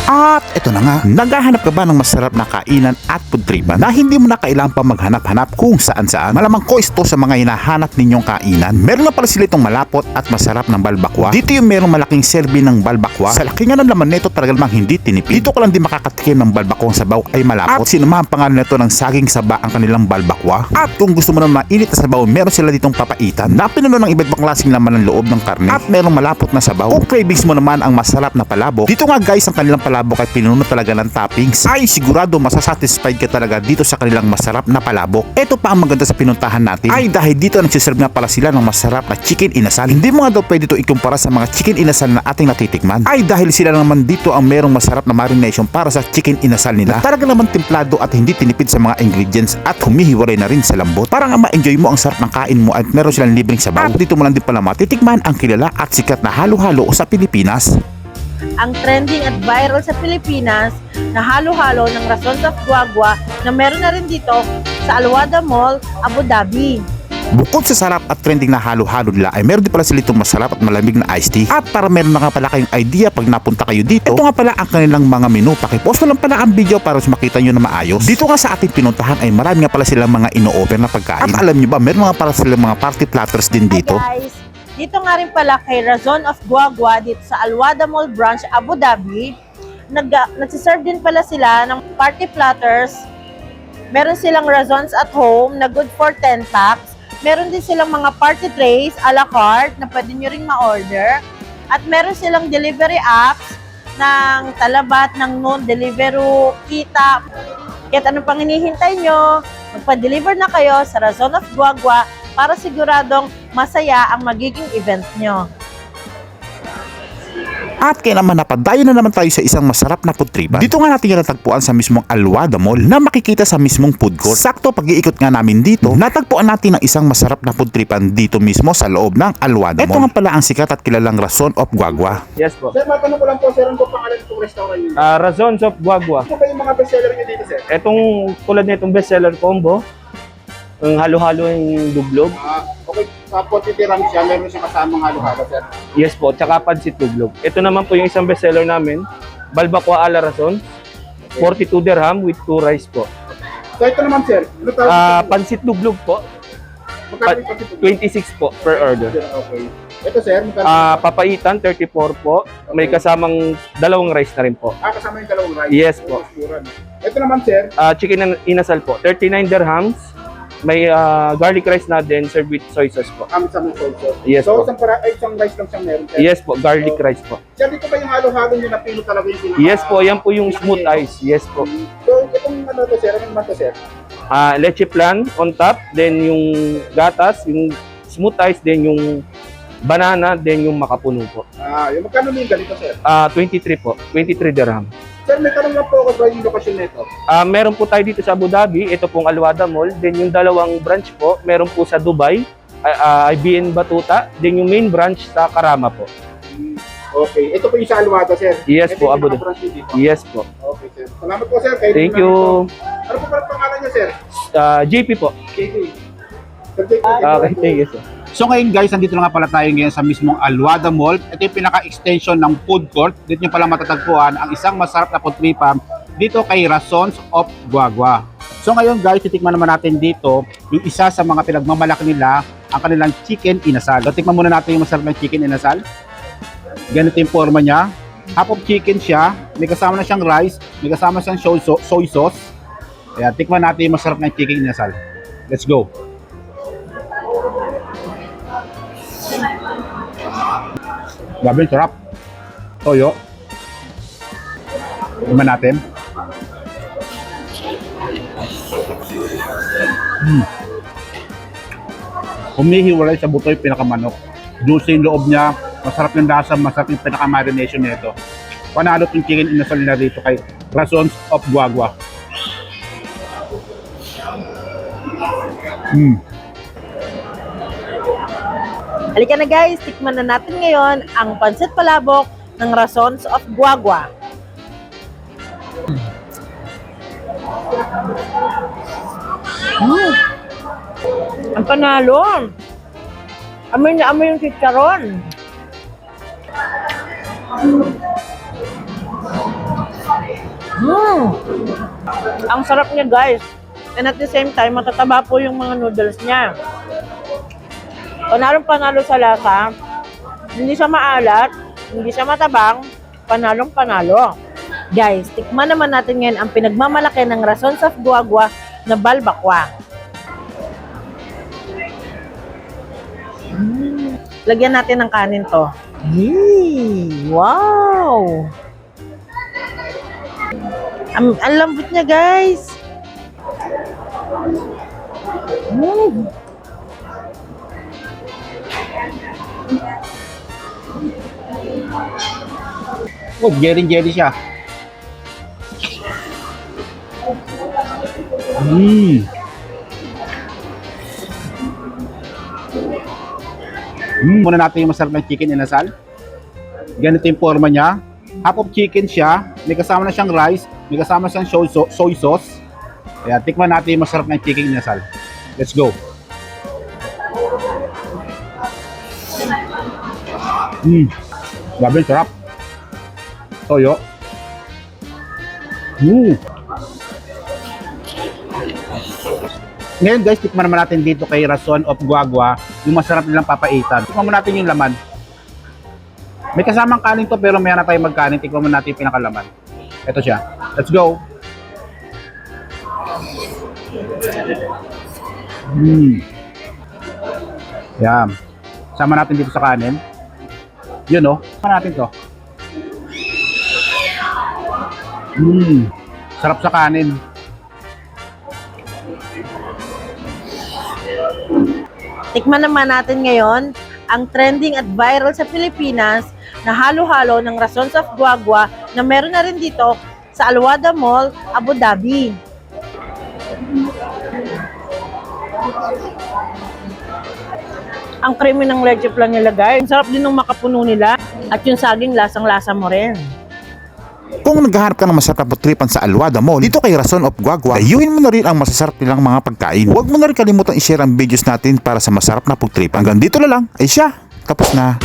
At ito na nga, naghahanap ka ba ng masarap na kainan at pudtripan na hindi mo na kailangan pa maghanap-hanap kung saan-saan? Malamang ko ito sa mga hinahanap ninyong kainan. Meron na pala sila itong malapot at masarap ng balbakwa. Dito yung merong malaking serving ng balbakwa. Sa laki nga ng laman nito talaga namang hindi tinipid. Dito ko lang din makakatikim ng balbakwang sabaw ay malapot. At sinamahan pa nga nito ng saging saba ang kanilang balbakwa. At kung gusto mo naman mainit na sabaw, meron sila ditong papaitan na pinuno ng iba't ibang klaseng laman ng loob ng karne. At merong malapot na sabaw. Kung cravings mo naman ang masarap na palabok, dito nga guys ang kanilang palabok ay pinuno talaga ng toppings, ay sigurado masasatisfied ka talaga dito sa kanilang masarap na palabok. Ito pa ang maganda sa pinuntahan natin, ay dahil dito nagsiserve nga pala sila ng masarap na chicken inasal. Hindi mo nga daw pwede ito ikumpara sa mga chicken inasal na ating natitikman, ay dahil sila naman dito ang merong masarap na marination para sa chicken inasal nila. Talaga naman templado at hindi tinipid sa mga ingredients at humihiwalay na rin sa lambot. Para nga ma-enjoy mo ang sarap ng kain mo at meron silang libreng sabaw. At dito mo lang din pala matitikman ang kilala at sikat na halo-halo sa Pilipinas. Ang trending at viral sa Pilipinas na halo-halo ng Razon of Guagua na meron na rin dito sa Alwada Mall, Abu Dhabi. Bukod sa sarap at trending na halo-halo nila ay meron din pala sila itong masarap at malamig na iced tea. At para meron na nga pala kayong idea pag napunta kayo dito, ito nga pala ang kanilang mga menu. Pakipost na lang pala ang video para makita nyo na maayos. Dito nga sa ating pinuntahan ay marami nga pala silang mga ino-offer na pagkain. At alam nyo ba, meron nga pala silang mga party platters din dito. Hi guys, dito nga rin pala kay Razon of Guagua dito sa Alwada Mall branch Abu Dhabi. Nagsiserve din pala sila ng party platters. Meron silang Razons at home na good for 10 packs. Meron din silang mga party trays a la carte na pwede nyo ring ma-order. At meron silang delivery apps ng Talabat, ng Noon, Deliveroo, Kita. Kahit anong pang hinihintay nyo, magpa-deliver na kayo sa Razon of Guagua para siguradong masaya ang magiging event nyo. At kaya naman napadayo na naman tayo sa isang masarap na pudtripan. Dito nga natin natagpuan sa mismong Alwada Mall na makikita sa mismong food court. Sakto pag-iikot nga namin dito, natagpuan natin ang isang masarap na pudtripan dito mismo sa loob ng Alwada Mall. Ito nga pala ang sikat at kilalang Razon of Guagua. Yes po. Sir, matanong ko lang po, sir, ano po pangalan itong restaurant niyo? Razons of Guagua. Ano ba yung mga bestseller niyo dito, sir? Etong tulad nitong bestseller combo, ang halo-halo yung duglog. Okay, sa quantity ram siya, meron siya kasamang halo-halo, sir. Yes po, tsaka pansit duglog. Ito naman po yung isang bestseller namin, balbakwa a la Razon, 42 dirham with 2 rice po. So ito naman, sir, ano tawag dito? Pansit duglog po, Magkano yung quantity? 26 po per order. Okay. Ito, sir, magkano? Papaitan, 34 po. May kasamang dalawang rice na rin po. Kasama yung dalawang rice. Yes po. Mas mura, no? Ito naman, sir, Chicken inasal po, 39 dirhams. May garlic rice na din served with soy sauce po. sa mga soy sauce. Yes So, po. isang rice lang siyang meron, sir. Yes po, garlic rice po. Sir, dito ba yung halo-halo niyo na pino talaga yung pinaka- Yes po, yan po yung smooth ice. Yes po. So, itong ano to, sir, ano naman to, sir? Leche flan on top, then yung gatas, yung smooth ice, then yung banana, then yung makapuno po. Yung magkano yung ganito, sir? 23 po, 23 dirham. Sir, may tanong lang po ako ba yung lokasyon nito? Meron po tayo dito sa Abu Dhabi, ito pong Alwada Mall, then yung dalawang branch po, meron po sa Dubai, IBN Batuta, then yung main branch sa Karama po. Okay, ito po yung sa Alwada, sir. Yes Ito po, yung Abu Dhabi. pinaka-branch niyo dito. Yes po. Okay, sir. Salamat po, sir. Kayo Thank din you. namin po. Ano po pala pangalan niya, sir? JP po. KK. Sir, JK. Okay, thank you sir. So ngayon guys, nandito na nga pala tayo ngayon sa mismong Alwada Mall. Ito yung pinaka-extension ng food court. Dito nyo pala matatagpuan ang isang masarap na pudtripan dito kay Razons of Guagua. So ngayon guys, titikman naman natin dito yung isa sa mga pinagmamalaki nila, ang kanilang chicken inasal. So tikman muna natin yung masarap ng chicken inasal. Ganito yung forma niya. Half of chicken siya, may kasama na siyang rice, may kasama siyang soy sauce. Ayan, tikman natin yung masarap ng chicken inasal. Let's go! Grabe, sarap. Toyo. Tingnan natin. Humihiwalay sa buto yung pinakamanok. Juicy yung loob niya. Masarap yung lasa, masarap yung pinaka-marination nito. Panalo yung chicken inasal nila dito kay Razons of Guagua. Halika na guys, tikman na natin ngayon ang pansit palabok ng Razons of Guagua. Ang panalo! Amoy na amoy yung chicharon. Ang sarap niya, guys. And at the same time, matataba po yung mga noodles niya. Panalong-panalo sa lasa. Hindi siya maalat, hindi siya matabang, panalong-panalo. Guys, tikman naman natin ngayon ang pinagmamalaki ng Razons of Guagua na balbakwa. Lagyan natin ng kanin to. Wow! Ang lambot niya, guys. Oh, jelly siya. Muna natin yung masarap ng chicken inasal. Ganito yung forma niya. Half of chicken siya. May kasama na siyang rice. May kasama siyang soy sauce. Kaya tikman natin yung masarap ng chicken inasal. Let's go. Grabe, sarap. Toyo. Ngayon guys, tikman naman natin dito kay Razon of Guagua yung masarap nilang papaitan. Tikman mo natin yung laman. May kasamang kanin to pero maya na tayo magkanin. Tikman mo natin yung pinakalaman. Ito siya. Let's go. Yan. Sama natin dito sa kanin. Yun oh. Sama natin to. Sarap sa kanin. Tikman naman natin ngayon ang trending at viral sa Pilipinas na halo-halo ng Razons of Guagua na meron na rin dito sa Alwada Mall, Abu Dhabi. Ang creamy ng leche flan nilagay. Ang sarap din ng makapuno nila at yung saging lasang-lasa mo rin. Kung naghahanap ka ng masarap na putripan sa Alwada Mall, dito kay Razon of Guagua, dayuhin mo na rin ang masasarap nilang mga pagkain. Huwag mo na rin kalimutan i-share ang videos natin para sa masarap na putripan. Hanggang dito na lang, ay siya, tapos na.